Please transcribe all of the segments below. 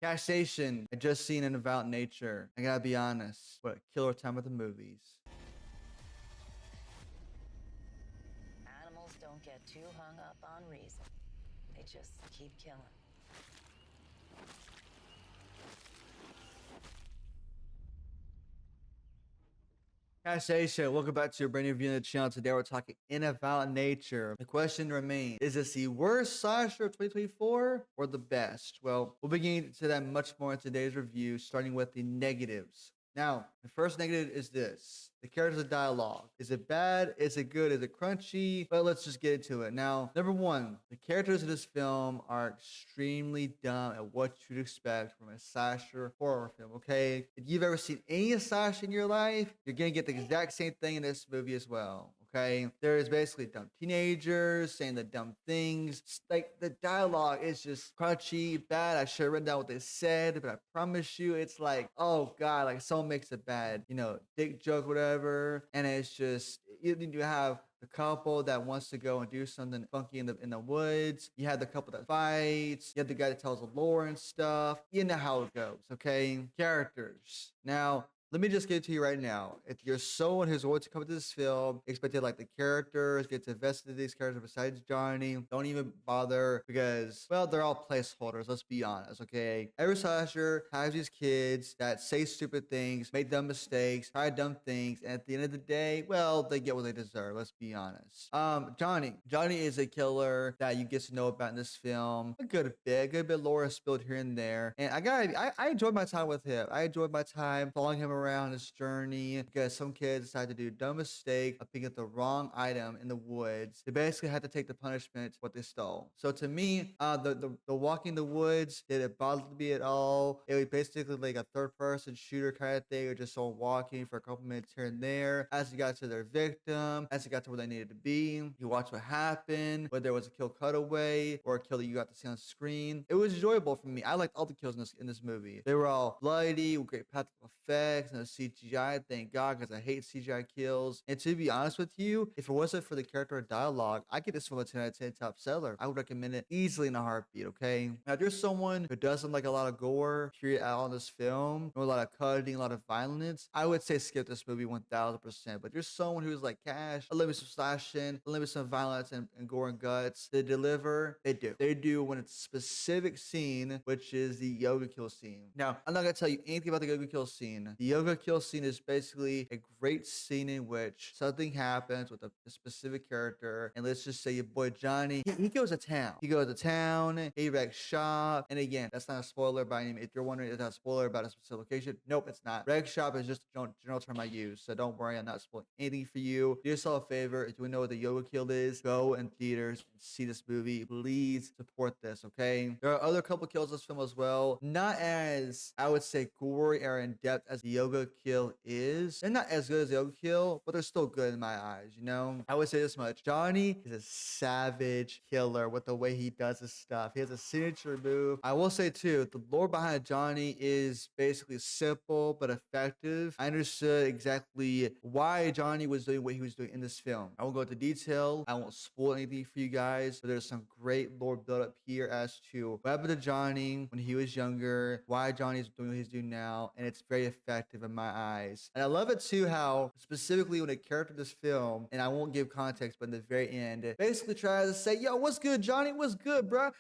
Gas Station, I just seen an About Nature. I gotta be honest. What a killer time at the movies. Animals don't get too hung up on reason. They just keep killing. Gas Asia, welcome back to your brand new review on the channel. Today we're talking In About Nature. The question remains, is this the worst slasher of 2024 or the best? Well, we'll be getting into that much more in today's review, starting with the negatives. Now, the first negative is this. The characters of dialogue. Is it bad? Is it good? Is it crunchy? But let's just get into it. Now, number one, the characters of this film are extremely dumb at what you'd expect from a slasher horror film, okay? If you've ever seen any slasher in your life, you're gonna get the exact same thing in this movie as well. Okay, there is basically dumb teenagers saying the dumb things. Like the dialogue is just crunchy, bad. I should have written down what they said, but I promise you, it's like, oh god, like someone makes a bad, dick joke, whatever, and it's just you have the couple that wants to go and do something funky in the woods. You have the couple that fights. You have the guy that tells the lore and stuff. You know how it goes, okay? Characters. Now, let me just get to you right now. If you're someone who's going to come to this film, expected like the characters, get invested in these characters besides Johnny, don't even bother because, well, they're all placeholders. Let's be honest, okay? Every slasher has these kids that say stupid things, make dumb mistakes, try dumb things, and at the end of the day, well, they get what they deserve. Let's be honest. Johnny is a killer that you get to know about in this film. A good bit lore is spilled here and there, and I enjoyed my time with him. I enjoyed my time following him around his journey because some kids decide to do a dumb mistake of picking up the wrong item in the woods. They basically had to take the punishment for what they stole. So to me, the walking the woods didn't bother me at all. It was basically like a third person shooter kind of thing, or just someone walking for a couple minutes here and there. As you got to their victim, as you got to where they needed to be, you watch what happened, whether there was a kill cutaway or a kill that you got to see on screen. It was enjoyable for me. I liked all the kills in this movie. They were all bloody with great practical effects and CGI. Thank God, because I hate CGI kills. And to be honest with you, if it wasn't for the character dialogue, I get this from a 10 out of 10 top seller. I would recommend it easily in a heartbeat, okay? Now, if you're someone who doesn't like a lot of gore, period, out on this film, or a lot of cutting, a lot of violence, I would say skip this movie 1000%. But if you're someone who's like, Cash, I love me some slashing, I love me some violence and gore and guts, they deliver, they do. They do when it's a specific scene, which is the yoga kill scene. Now, I'm not gonna tell you anything about the yoga kill scene. The yoga kill scene is basically a great scene in which something happens with a specific character, and let's just say your boy Johnny, he goes to town. He goes to town, he wrecks shop, and again, that's not a spoiler by any means. If you're wondering if that's a spoiler about a specific location, nope, it's not. Wreck shop is just a general term I use, so don't worry, I'm not spoiling anything for you. Do yourself a favor, if you know what the yoga kill is, go in theaters and see this movie. Please support this, okay? There are other couple kills in this film as well, not as, I would say, gory or in depth as the yoga kill is. They're not as good as the yoga kill, but they're still good in my eyes, you know? I would say this much. Johnny is a savage killer with the way he does his stuff. He has a signature move. I will say too, the lore behind Johnny is basically simple but effective. I understood exactly why Johnny was doing what he was doing in this film. I won't go into detail. I won't spoil anything for you guys, but there's some great lore build up here as to what happened to Johnny when he was younger, why Johnny's doing what he's doing now, and it's very effective in my eyes. And I love it too how specifically when a character in this film, and I won't give context, but in the very end, it basically tries to say, yo, what's good, Johnny? What's good, bro?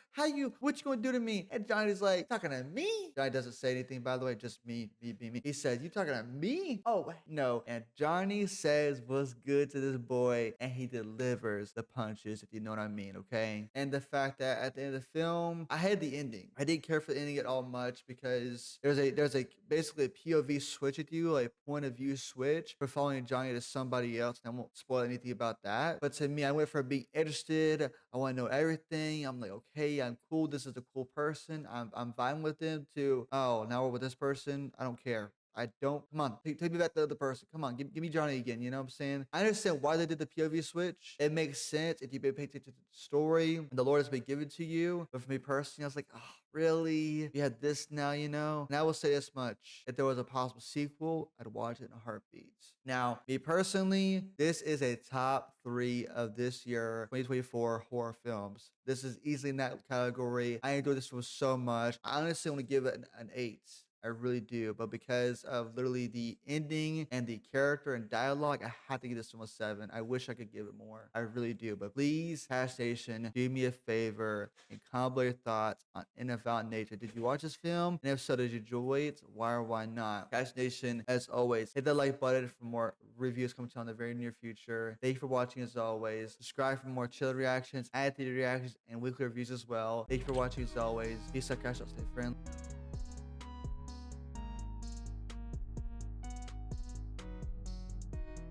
What you gonna do to me? And Johnny's like, talking to me? Johnny doesn't say anything, by the way, just me. He says, you talking to me? Oh, wait, no. And Johnny says what's good to this boy, and he delivers the punches, if you know what I mean, okay? And the fact that at the end of the film, I had the ending. I didn't care for the ending at all much because there's a basically a POV switch with you, like point of view switch for following Johnny to somebody else. And I won't spoil anything about that. But to me, I went from being interested. I want to know everything. I'm like, okay, I'm cool. This is a cool person. I'm fine with them to, oh, now we're with this person. I don't care. I don't. Come on, take me back to the other person. Come on, give me Johnny again. You know what I'm saying? I understand why they did the POV switch. It makes sense if you've been paying attention to the story and the Lord has been given to you. But for me personally, I was like, oh, really? You had this now, you know? And I will say this much. If there was a possible sequel, I'd watch it in a heartbeat. Now, me personally, this is a top 3 of this year 2024 horror films. This is easily in that category. I enjoyed this one so much. I honestly want to give it an 8. I really do, but because of literally the ending and the character and dialogue, I have to give this one a 7. I wish I could give it more. I really do, but please, Hash Nation, do me a favor and comment below your thoughts on In a Violent Nature. Did you watch this film? And if so, did you enjoy it? Why or why not? Hash Nation, as always, hit that like button for more reviews coming to in the very near future. Thank you for watching as always. Subscribe for more chill reactions, ad theater reactions, and weekly reviews as well. Thank you for watching as always. Peace out, guys. Stay friendly.